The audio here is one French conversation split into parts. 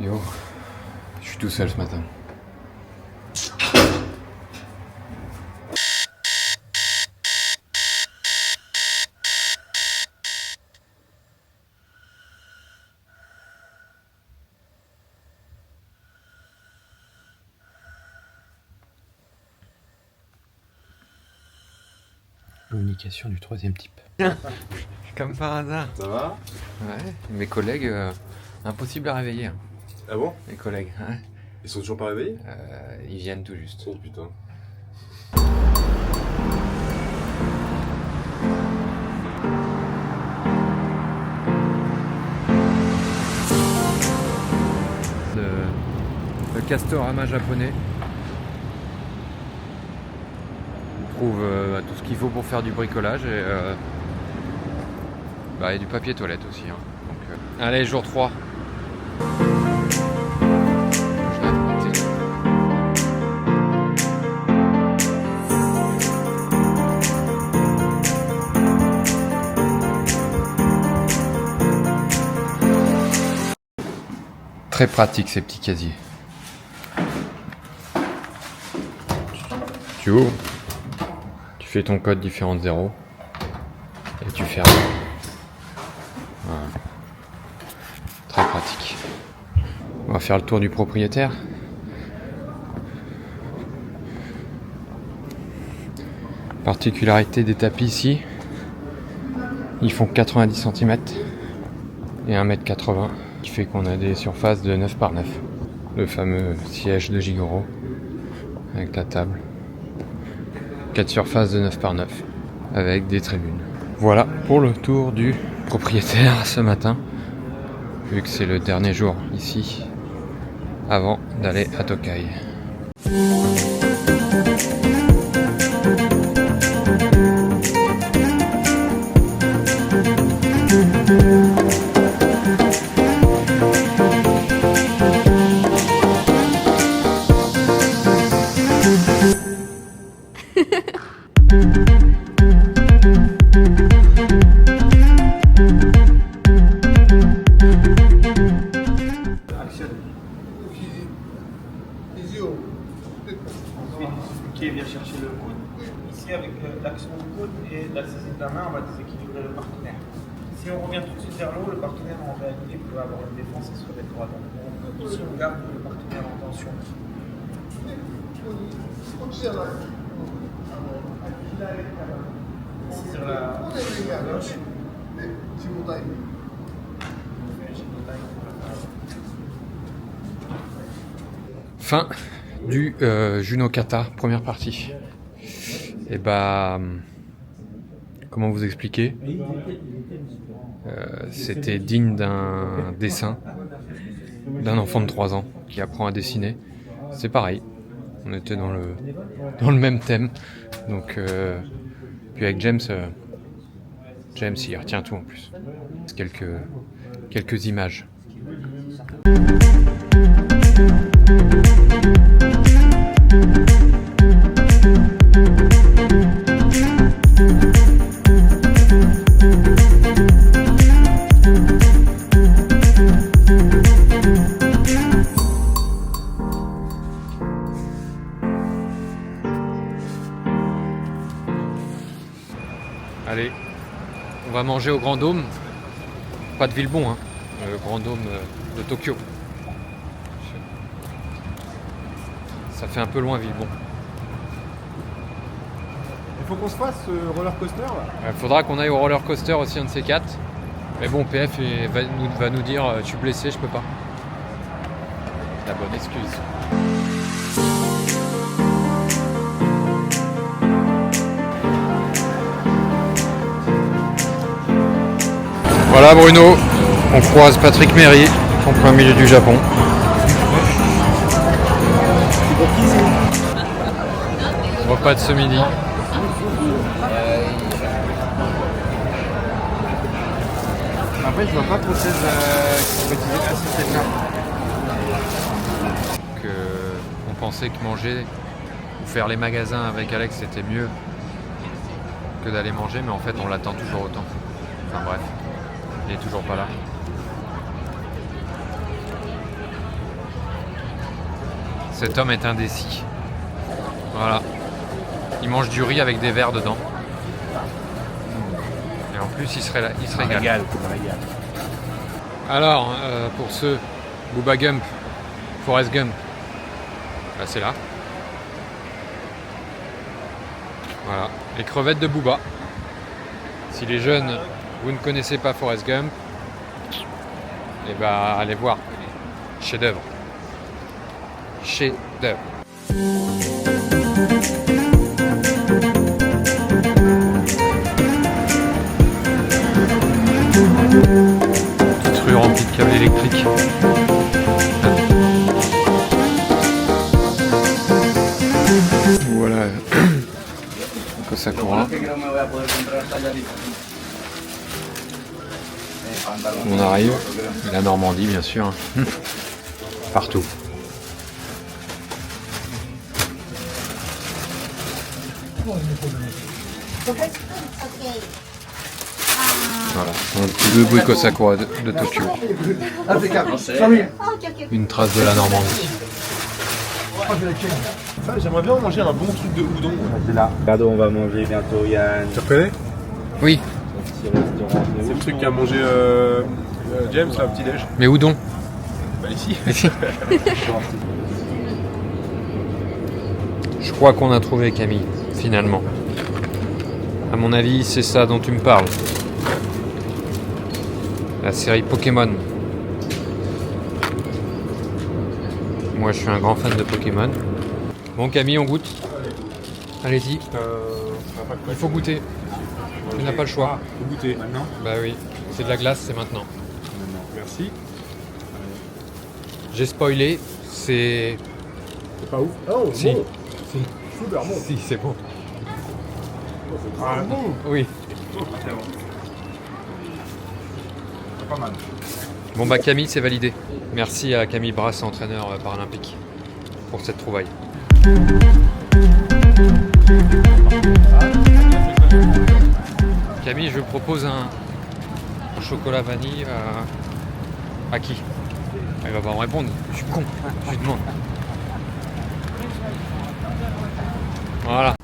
Yo, je suis tout seul ce matin. Communication du troisième type. Comme par hasard. Ça va? Ouais, mes collègues, impossible à réveiller. Hein. Ah bon? Les collègues, hein. Ils sont toujours pas réveillés? Ils viennent tout juste. Oh putain. Le Castorama japonais. On trouve tout ce qu'il faut pour faire du bricolage et du papier toilette aussi. Hein. Donc, allez, jour 3. Très pratique ces petits casiers. Tu ouvres, tu fais ton code différent de 0 et tu fermes. Voilà. Très pratique. On va faire le tour du propriétaire. Particularité des tapis ici, ils font 90 cm et 1,80 m, qui fait qu'on a des surfaces de 9 par 9. Le fameux siège de Jigoro avec la table. 4 surfaces de 9 par 9 avec des tribunes. Voilà pour le tour du propriétaire ce matin, vu que c'est le dernier jour ici avant d'aller à Tokai. Qui vient chercher le coude. Ici, avec l'action du coude et la saisie de la main, on va déséquilibrer le partenaire. Si on revient tout de suite vers le haut, le partenaire en réalité peut avoir une défense et se mettre droit. Donc ici, on garde le partenaire en tension. Sur la gauche. Fin du Juno Kata, première partie. Et comment vous expliquer? C'était digne d'un dessin d'un enfant de 3 ans qui apprend à dessiner. C'est pareil, on était dans le même thème. Donc, puis avec James, il retient tout en plus. Quelques images. Allez, on va manger au Grand Dôme, pas de Villebon, hein, le Grand Dôme de Tokyo. Ça fait un peu loin Villebon. Il faut qu'on se fasse ce roller coaster là. Il faudra qu'on aille au roller coaster aussi, un de ces 4. Mais bon, PF va nous dire je suis blessé, je peux pas. La bonne excuse. Voilà Bruno, on croise Patrick Méry en plein milieu du Japon. Repas de ce midi. Après, je vois pas trop celle qui pourrait utiliser ce système-là. On pensait que manger ou faire les magasins avec Alex c'était mieux que d'aller manger, mais en fait on l'attend toujours autant. Enfin bref, il est toujours pas là. Cet homme est indécis. Voilà. Il mange du riz avec des verres dedans. Et en plus, il se régale. Alors, pour ceux, Booba Gump, Forrest Gump, bah, c'est là. Voilà, les crevettes de Booba. Si les jeunes, vous ne connaissez pas Forrest Gump, et bah allez voir. Chef-d'œuvre. Chef-d'œuvre. Toute rue remplie de câbles électriques. Voilà. Sakura. On arrive. La Normandie, bien sûr. Partout. Voilà, le Buiko Sakura de Tokyo. Une trace de la Normandie. J'aimerais bien manger un bon truc de udon. C'est là. Regardez, on va manger bientôt, Yann. Tu reconnais? Oui. Petit restaurant. C'est le truc qu'a mangé James là, petit déj. Mais où donc? Bah ici. Je crois qu'on a trouvé Camille, finalement. À mon avis, c'est ça dont tu me parles. La série Pokémon. Moi, je suis un grand fan de Pokémon. Bon, Camille, on goûte. Allez-y. Il faut goûter. Tu n'as pas le choix. Faut goûter. Maintenant? Bah oui. C'est de la glace, c'est maintenant. Merci. J'ai spoilé. C'est... C'est pas ouf. Oh, Si. bon. Super bon. Si, c'est bon. Ah bon. Oui. C'est pas mal. Bon bah Camille, c'est validé. Merci à Camille Brasse, entraîneur paralympique, pour cette trouvaille. Camille, je propose un chocolat vanille à qui? Elle va pas me répondre, je suis con, je lui demande. Voilà.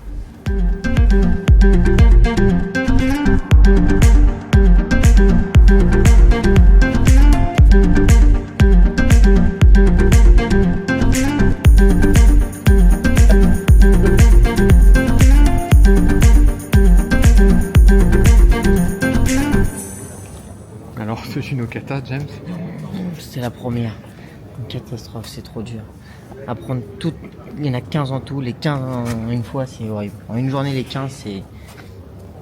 Alors, ce Shinokata, James? C'était la première. Une catastrophe, c'est trop dur. Apprendre toutes, il y en a 15 en tout, les 15 en une fois, c'est horrible. En une journée, les 15, c'est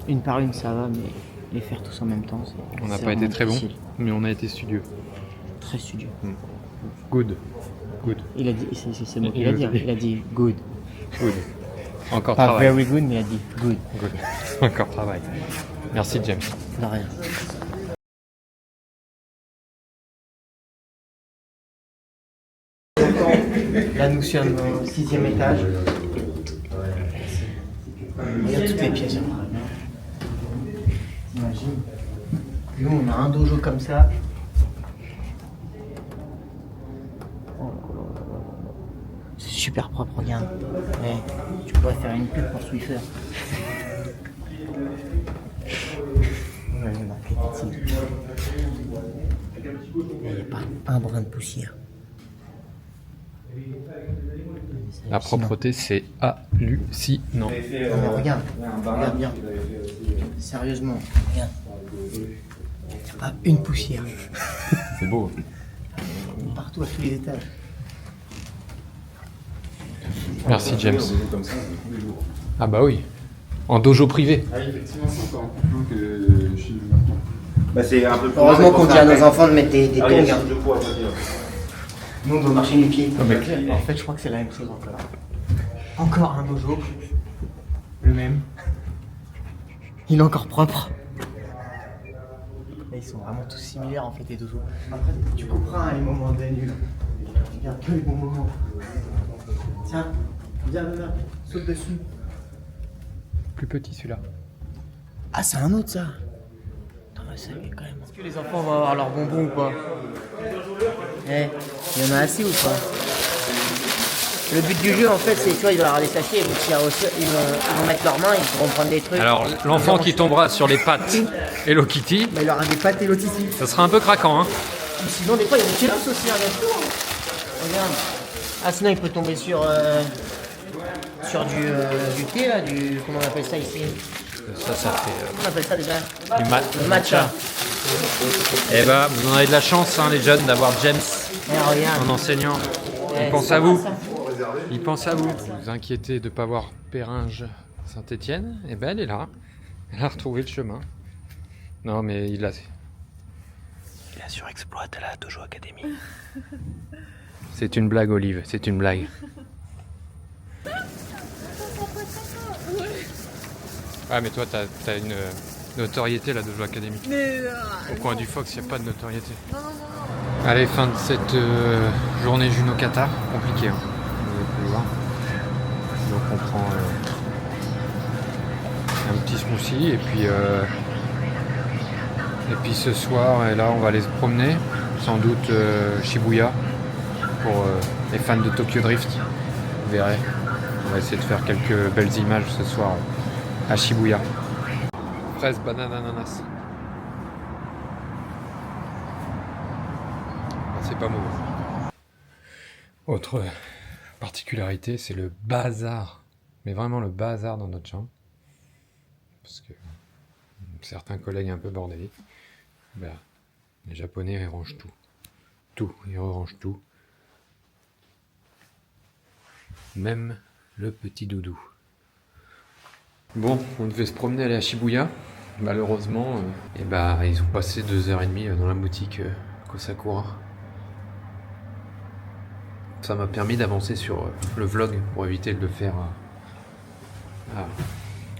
une par une, ça va, mais les faire tous en même temps, c'est. On n'a c'est pas été vraiment très bon, difficile. mais on a été studieux. Très studieux. Good. Good. Il a dit, c'est moi qui l'a dit, hein. Il a dit good. Good. Encore Pas travail. very good, mais il a dit good. Good. Encore travail. Merci, James. De rien. Là, nous sommes au 6e étage. Il y a toutes les pièces. Imagine. Nous, on a un dojo comme ça. C'est super propre, regarde. Ouais, tu pourrais faire une pub pour Swiffer. Ouais, marketing. Il n'y a pas un brin de poussière. La propreté, c'est hallucinant. Non, mais regarde bien. Sérieusement, regarde. Pas une poussière. C'est beau. Partout, à tous les étages. Merci, James. Ah bah oui. En dojo privé. Bah, c'est un peu plus Heureusement qu'on dit à nos enfants de mettre des Ah oui, tongs. Hein. de poids, ça, Nous, on doit marcher du pied. mais- En fait, je crois que c'est la même chose encore. Encore un dojo. Le même. Il est encore propre. Et ils sont vraiment tous similaires en fait, les dojos. Après, tu couperas les moments de nul. Tu gardes que les bons moments. Tiens, viens là, saute dessus. Plus petit celui-là. Ah, c'est un autre ça. Attends, ça y est quand même. Est-ce que les enfants vont avoir leurs bonbons ou pas? Eh, il y en a assez ou pas? Le but du jeu, en fait, c'est, tu vois, il va y avoir des sachets, ils vont mettre leurs mains, ils pourront prendre des trucs. Alors, l'enfant qui tombera sur les pattes Hello Kitty, Bah, il aura des pattes Hello Kitty. ça sera un peu craquant, hein. Sinon, des fois, il y a des Kélos aussi, regarde. Regarde. Ah, sinon, il peut tomber sur du thé, là, comment on appelle ça ici? Ça fait Comment on appelle ça déjà? du Le matcha. Eh ben, vous en avez de la chance, hein, les jeunes, d'avoir James Regarde. en enseignant. Il pense à vous. Il pense à vous. Vous vous inquiétez de ne pas voir Perringe Saint-Étienne? Eh ben, elle est là. Elle a retrouvé le chemin. Non, mais il a surexploité la Dojo Academy. C'est une blague, Olive. C'est une blague. Ah, mais toi, t'as une notoriété, la Dojo Academy. Mais Au coin du Fox, il n'y a pas de notoriété. Allez, fin de cette journée Juno Qatar. Compliqué, hein. Vous avez pu le voir. Donc on prend un petit smoothie et puis ce soir, et là on va aller se promener, sans doute Shibuya pour les fans de Tokyo Drift. Vous verrez, on va essayer de faire quelques belles images ce soir à Shibuya. Fraise, banane, ananas. C'est pas mauvais. Autre particularité, c'est le bazar. Mais vraiment le bazar dans notre chambre. Parce que certains collègues un peu bordéliques, ben, les Japonais ils rangent tout. Tout, ils rangent tout. Même le petit doudou. Bon, on devait se promener aller à Shibuya. Malheureusement, ils ont passé 2h30 dans la boutique Kosakura. Ça m'a permis d'avancer sur le vlog pour éviter de le faire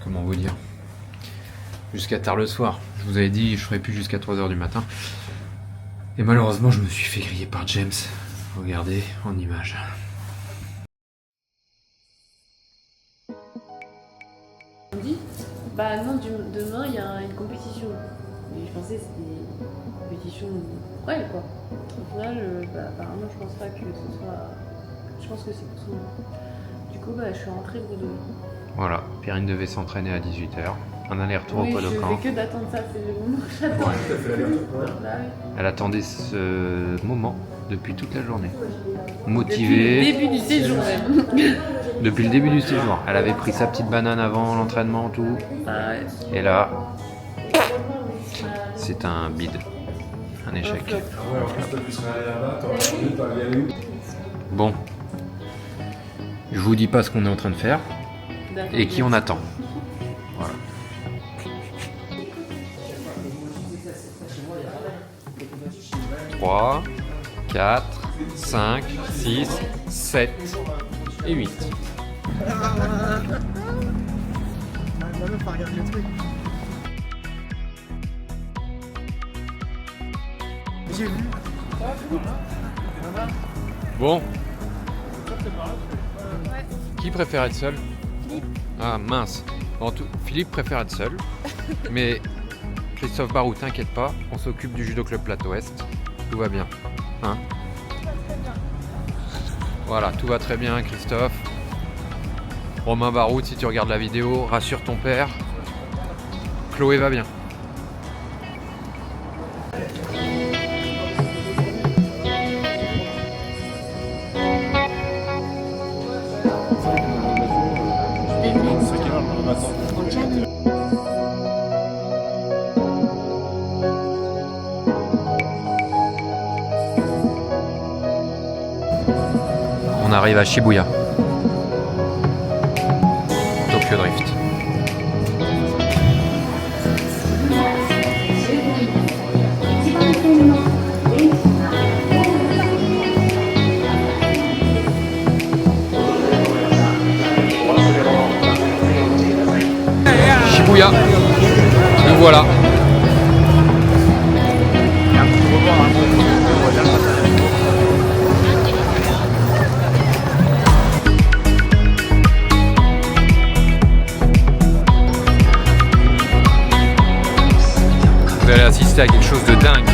comment vous dire, jusqu'à tard le soir. Je vous avais dit je ferais plus jusqu'à 3h du matin. Et malheureusement je me suis fait griller par James. Regardez en image. bah non, demain il y a une compétition. Mais je pensais que c'était une compétition pour elle quoi. Au final, apparemment je pense pas que ce soit. Je pense que c'est pour son. Du coup, je suis rentrée bredouille. Voilà, Perrine devait s'entraîner à 18h. Un aller-retour Oui, au Kodokan. je fais que d'attendre ça, c'est le moment que j'attends. Elle attendait ce moment depuis toute la journée. Motivée. Depuis le début du séjour même. Depuis le début du séjour. Elle avait pris sa petite banane avant l'entraînement, tout. Ah ouais. Et là, c'est un bide. Un échec. Bon. Je vous dis pas ce qu'on est en train de faire et qui on attend. Voilà. Trois, 4, 5, 6, 7 et 8. Bon. Qui préfère être seul? Ah mince. Philippe préfère être seul. Mais Christophe Barou, t'inquiète pas, on s'occupe du Judo Club Plateau Est. Tout va bien. Hein? Voilà, tout va très bien, Christophe. Romain Baroud, si tu regardes la vidéo, rassure ton père. Chloé va bien. On arrive à Shibuya. Tokyo Drift. Shibuya. Nous voilà. Vous allez assister à quelque chose de dingue.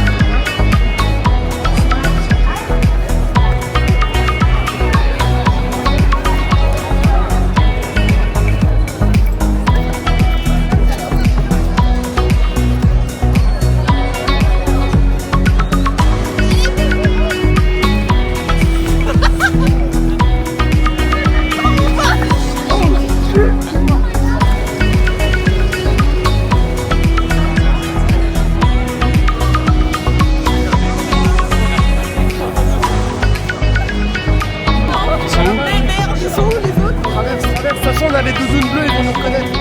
les doudounes bleues, ils vont nous reconnaître.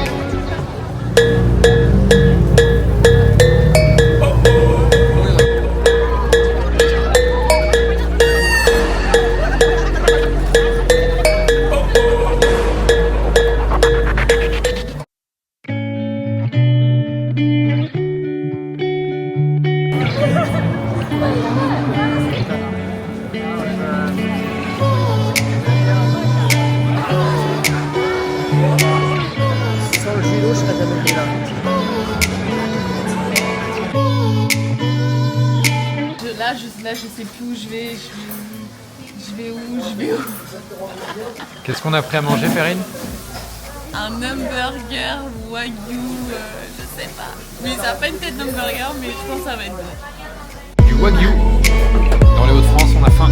Sans le judo, je serais jamais venu là. Là, je sais plus où je vais. Je vais où. Qu'est-ce qu'on a pris à manger, Perrine? Un hamburger wagyu, je sais pas. Mais ça n'a pas une tête d'hamburger, mais je pense que ça va être bon. Du wagyu. Dans les Hauts-de-France, on a faim.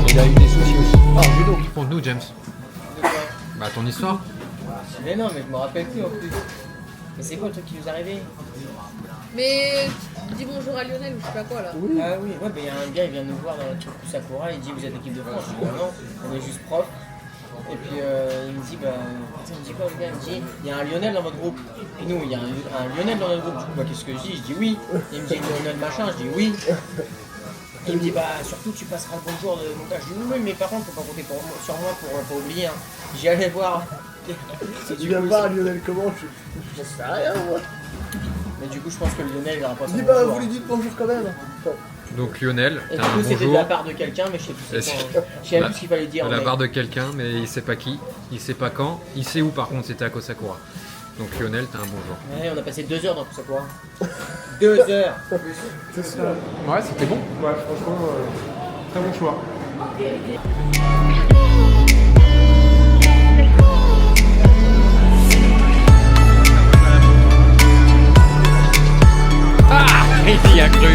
Il a eu des soucis aussi. Oh, judo. Conte-nous, James. Bah, ton histoire. Mais non, mais je me rappelle plus en plus. Mais c'est quoi le truc qui nous est arrivé? Mais dis bonjour à Lionel ou je sais pas quoi là. Oui. Ah oui, ouais, il y a un gars, il vient nous voir dans la truc Sakura, il dit vous êtes l'équipe de France. Je dis non, on est juste prof. Et puis il me dit il me dit quoi le gars? Il me dit il y a un Lionel dans votre groupe. Et nous il y a un Lionel dans notre groupe. Du coup qu'est-ce que je dis? Je dis oui. Il me dit Lionel machin, je dis oui. Il me dit surtout tu passeras le bonjour de montage. Je dis oui mais par contre faut pas compter sur moi pour pas oublier. Hein. J'y allais voir. Tu viens pas Lionel comment? Je sais rien moi. Mais du coup je pense que Lionel il aura pas son Dis bonjour. vous lui dites bonjour quand même. Donc Lionel, Et t'as du un coup c'était de bonjour. la part de quelqu'un mais je sais plus c'est quoi. Je sais plus ce qu'il fallait dire. De la mais- part de quelqu'un, mais il sait pas qui, il sait pas quand, il sait où par contre, c'était à Kosakura. Donc Lionel, t'as un bonjour. Ouais, on a passé 2 heures dans tout ça quoi. 2 heures. C'est ça. Ouais, c'était bon. Ouais, franchement, très bon choix. Il y a cru.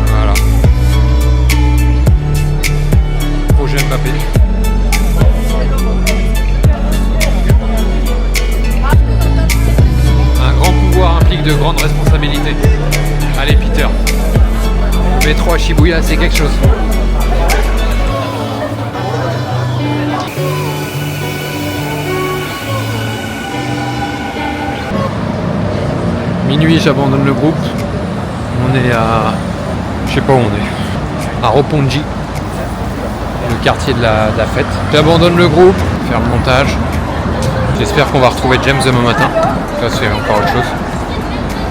Voilà. Projet Mbappé. Un grand pouvoir implique de grandes responsabilités. Allez Peter. Le métro à Shibuya, c'est quelque chose. Minuit, j'abandonne le groupe. On est à... je sais pas où on est. À Roppongi, le quartier de la fête. J'abandonne le groupe, faire le montage. J'espère qu'on va retrouver James demain matin. Ça, c'est encore autre chose.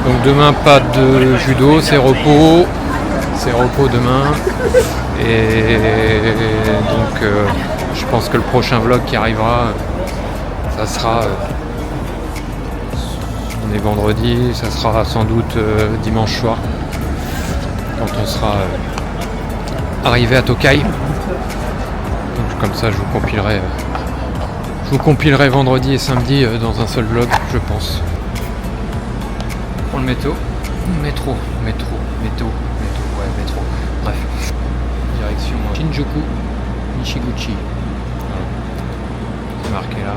Donc demain, pas de judo, c'est repos. C'est repos demain. Et donc, je pense que le prochain vlog qui arrivera, ça sera... on est vendredi, ça sera sans doute dimanche soir, quand on sera arrivé à Tokai. Donc comme ça, je vous compilerai vendredi et samedi dans un seul vlog, je pense. Pour le métro, métro, bref. Direction Shinjuku, Nishiguchi. Voilà. C'est marqué là.